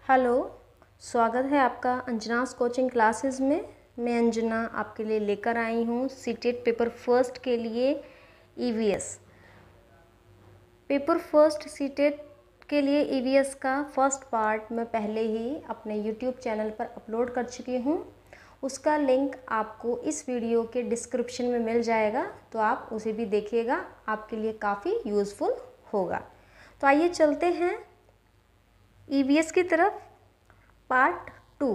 Hello, स्वागत है आपका अंजनास कोचिंग क्लासेस में। मैं अंजना आपके लिए लेकर आई हूँ सीटेट पेपर फर्स्ट के लिए ईवीएस। पेपर फर्स्ट सीटेट के लिए ईवीएस का फर्स्ट पार्ट मैं पहले ही अपने यूट्यूब चैनल पर अपलोड कर चुकी हूँ। उसका लिंक आपको इस वीडियो के डिस्क्रिप्शन में मिल जाएगा, तो आप उसे भी देखिएगा, आपके लिए काफ़ी यूज़फुल होगा। तो आइए चलते हैं ईवीएस की तरफ। पार्ट 2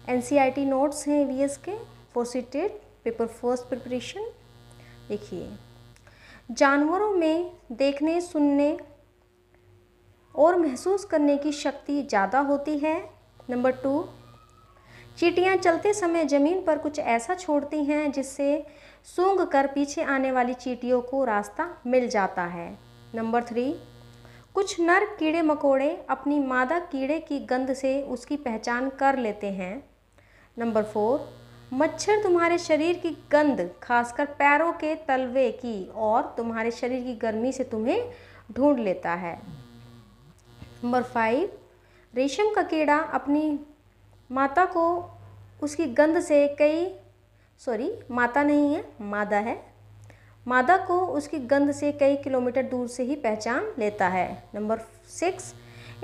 एनसीईआरटी नोट्स हैं ईवीएस के for CTET paper first preparation. देखिए, जानवरों में देखने, सुनने और महसूस करने की शक्ति ज़्यादा होती है। नंबर 2, चींटियाँ चलते समय ज़मीन पर कुछ ऐसा छोड़ती हैं जिससे सूंघ कर पीछे आने वाली चींटियों को रास्ता मिल जाता है। नंबर 3, कुछ नर कीड़े मकोड़े अपनी मादा कीड़े की गंध से उसकी पहचान कर लेते हैं। नंबर 4, मच्छर तुम्हारे शरीर की गंध, खासकर पैरों के तलवे की और तुम्हारे शरीर की गर्मी से तुम्हें ढूंढ लेता है। नंबर 5, रेशम का कीड़ा अपनी माता को उसकी गंध से मादा को उसकी गंध से कई किलोमीटर दूर से ही पहचान लेता है। नंबर 6,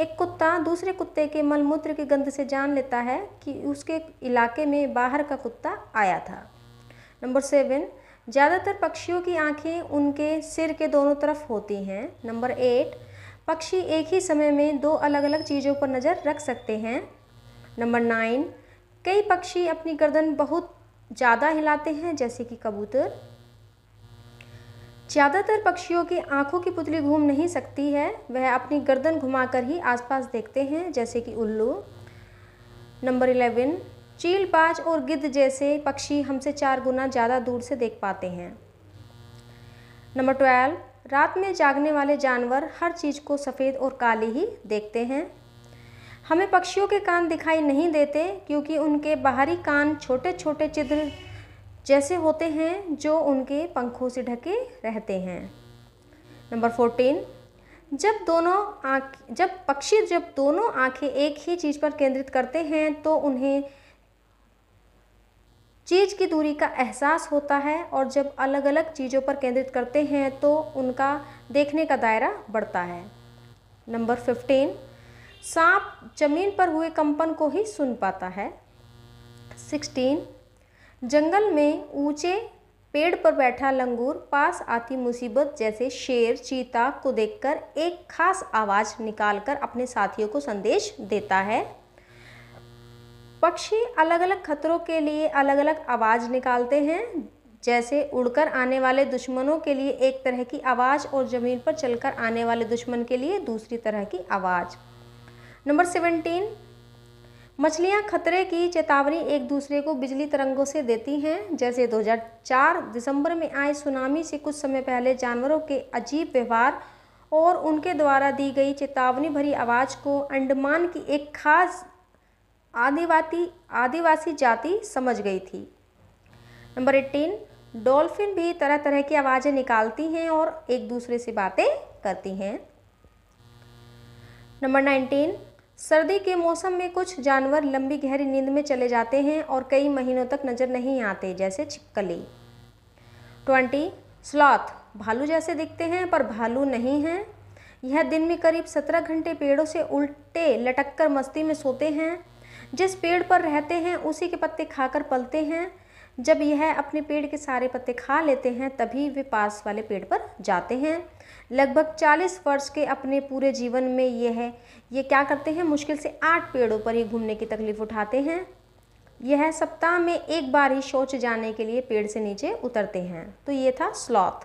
एक कुत्ता दूसरे कुत्ते के मलमूत्र की गंध से जान लेता है कि उसके इलाके में बाहर का कुत्ता आया था। नंबर 7, ज़्यादातर पक्षियों की आंखें उनके सिर के दोनों तरफ होती हैं। नंबर 8, पक्षी एक ही समय में 2 अलग अलग चीज़ों पर नज़र रख सकते हैं। नंबर 9, कई पक्षी अपनी गर्दन बहुत ज़्यादा हिलाते हैं, जैसे कि कबूतर। ज़्यादातर पक्षियों की आंखों की पुतली घूम नहीं सकती है, वह अपनी गर्दन घुमाकर ही आसपास देखते हैं, जैसे कि उल्लू। नंबर 11, चील, बाज और गिद्ध जैसे पक्षी हमसे 4 गुना ज़्यादा दूर से देख पाते हैं। नंबर 12, रात में जागने वाले जानवर हर चीज़ को सफ़ेद और काली ही देखते हैं। हमें पक्षियों के कान दिखाई नहीं देते क्योंकि उनके बाहरी कान छोटे छोटे छिद्र जैसे होते हैं जो उनके पंखों से ढके रहते हैं। नंबर 14, जब दोनों आंखें एक ही चीज़ पर केंद्रित करते हैं तो उन्हें चीज़ की दूरी का एहसास होता है, और जब अलग अलग चीज़ों पर केंद्रित करते हैं तो उनका देखने का दायरा बढ़ता है। नंबर 15, सांप जमीन पर हुए कंपन को ही सुन पाता है। 16, जंगल में ऊंचे पेड़ पर बैठा लंगूर पास आती मुसीबत जैसे शेर, चीता को देखकर एक खास आवाज़ निकालकर अपने साथियों को संदेश देता है। पक्षी अलग अलग खतरों के लिए अलग अलग आवाज़ निकालते हैं, जैसे उड़कर आने वाले दुश्मनों के लिए एक तरह की आवाज़ और ज़मीन पर चलकर आने वाले दुश्मन के लिए दूसरी तरह की आवाज़। नंबर 17, मछलियाँ खतरे की चेतावनी एक दूसरे को बिजली तरंगों से देती हैं, जैसे 2004 दिसंबर में आए सुनामी से कुछ समय पहले जानवरों के अजीब व्यवहार और उनके द्वारा दी गई चेतावनी भरी आवाज़ को अंडमान की एक खास आदिवासी जाति समझ गई थी। नंबर 18, डॉल्फिन भी तरह तरह की आवाज़ें निकालती हैं और एक दूसरे से बातें करती हैं। नंबर 19, सर्दी के मौसम में कुछ जानवर लंबी गहरी नींद में चले जाते हैं और कई महीनों तक नज़र नहीं आते, जैसे छिपकली। 20, स्लॉथ भालू जैसे दिखते हैं पर भालू नहीं हैं। यह दिन में करीब 17 घंटे पेड़ों से उल्टे लटककर मस्ती में सोते हैं। जिस पेड़ पर रहते हैं उसी के पत्ते खाकर पलते हैं। जब यह अपने पेड़ के सारे पत्ते खा लेते हैं तभी वे पास वाले पेड़ पर जाते हैं। लगभग 40 वर्ष के अपने पूरे जीवन में ये क्या करते हैं, मुश्किल से 8 पेड़ों पर ही घूमने की तकलीफ उठाते हैं। यह सप्ताह में एक बार ही शौच जाने के लिए पेड़ से नीचे उतरते हैं। तो ये था स्लॉथ।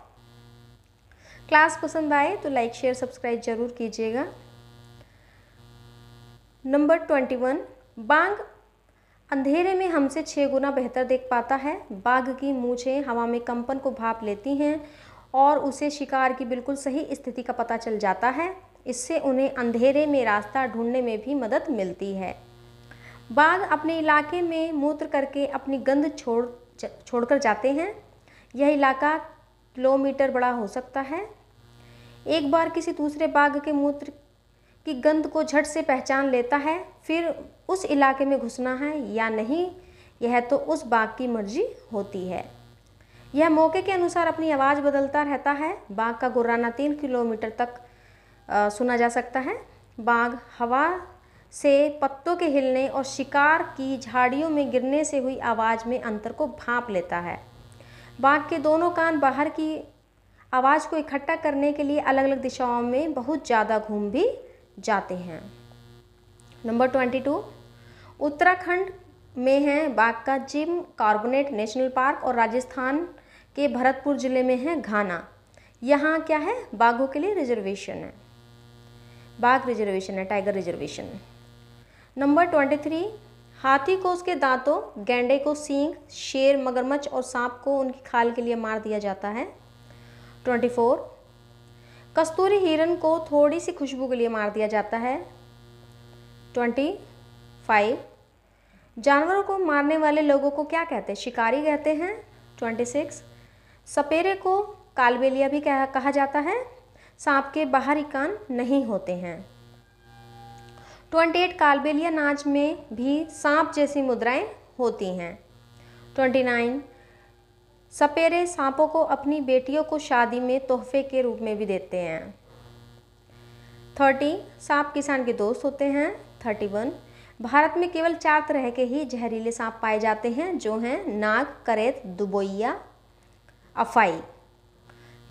क्लास पसंद आए तो लाइक, शेयर, सब्सक्राइब जरूर कीजिएगा। नंबर 21, बाघ अंधेरे में हमसे 6 गुना बेहतर देख पाता है। बाघ की मूंछें हवा में कंपन को भाप लेती हैं और उसे शिकार की बिल्कुल सही स्थिति का पता चल जाता है। इससे उन्हें अंधेरे में रास्ता ढूंढने में भी मदद मिलती है। बाघ अपने इलाके में मूत्र करके अपनी गंध छोड़कर जाते हैं। यह इलाका किलोमीटर बड़ा हो सकता है। एक बार किसी दूसरे बाघ के मूत्र की गंध को झट से पहचान लेता है, फिर उस इलाके में घुसना है या नहीं, यह तो उस बाघ की मर्जी होती है। यह मौके के अनुसार अपनी आवाज़ बदलता रहता है। बाघ का गुर्राना 3 किलोमीटर तक सुना जा सकता है। बाघ हवा से पत्तों के हिलने और शिकार की झाड़ियों में गिरने से हुई आवाज़ में अंतर को भांप लेता है। बाघ के दोनों कान बाहर की आवाज़ को इकट्ठा करने के लिए अलग अलग दिशाओं में बहुत ज़्यादा घूम भी जाते हैं। नंबर 22, उत्तराखंड में है बाघ का जिम कॉर्बेट नेशनल पार्क और राजस्थान के भरतपुर ज़िले में है घाना। यहाँ क्या है, बाघों के लिए रिजर्वेशन है, बाघ रिजर्वेशन है, टाइगर रिजर्वेशन। नंबर 23, हाथी को उसके दांतों, गैंडे को सींग, शेर, मगरमच्छ और सांप को उनकी खाल के लिए मार दिया जाता है। 24, कस्तूरी हिरन को थोड़ी सी खुशबू के लिए मार दिया जाता है। 25, जानवरों को मारने वाले लोगों को क्या कहते हैं, शिकारी कहते हैं। 26, सपेरे को कालबेलिया भी कहा जाता है। सांप के बाहरी कान नहीं होते हैं। 28, कालबेलिया नाच में भी सांप जैसी मुद्राएं होती हैं। 29, सपेरे सांपों को अपनी बेटियों को शादी में तोहफे के रूप में भी देते हैं। 30, सांप किसान के दोस्त होते हैं। 31, भारत में केवल 4 तरह के ही जहरीले सांप पाए जाते हैं, जो हैं नाग, करेत, दुबोइया, अफाई।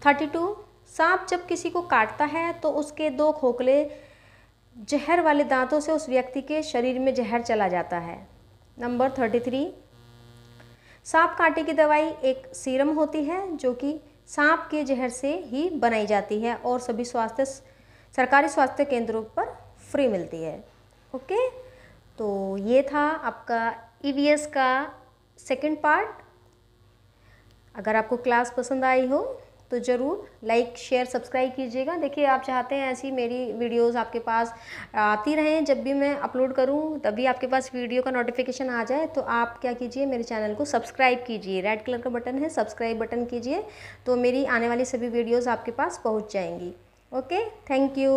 32, सांप जब किसी को काटता है तो उसके 2 खोखले जहर वाले दांतों से उस व्यक्ति के शरीर में जहर चला जाता है। नंबर 33, सांप काटे की दवाई एक सीरम होती है जो कि सांप के जहर से ही बनाई जाती है और सभी सरकारी स्वास्थ्य केंद्रों पर फ्री मिलती है। ओके, तो ये था आपका ईवीएस का सेकंड पार्ट। अगर आपको क्लास पसंद आई हो तो ज़रूर लाइक, शेयर, सब्सक्राइब कीजिएगा। देखिए, आप चाहते हैं ऐसी मेरी वीडियोस आपके पास आती रहें, जब भी मैं अपलोड करूं तभी आपके पास वीडियो का नोटिफिकेशन आ जाए। तो आप क्या कीजिए, मेरे चैनल को सब्सक्राइब कीजिए। रेड कलर का बटन है, सब्सक्राइब बटन कीजिए, तो मेरी आने वाली सभी वीडियोज़ आपके पास पहुँच जाएंगी। Okay, thank you.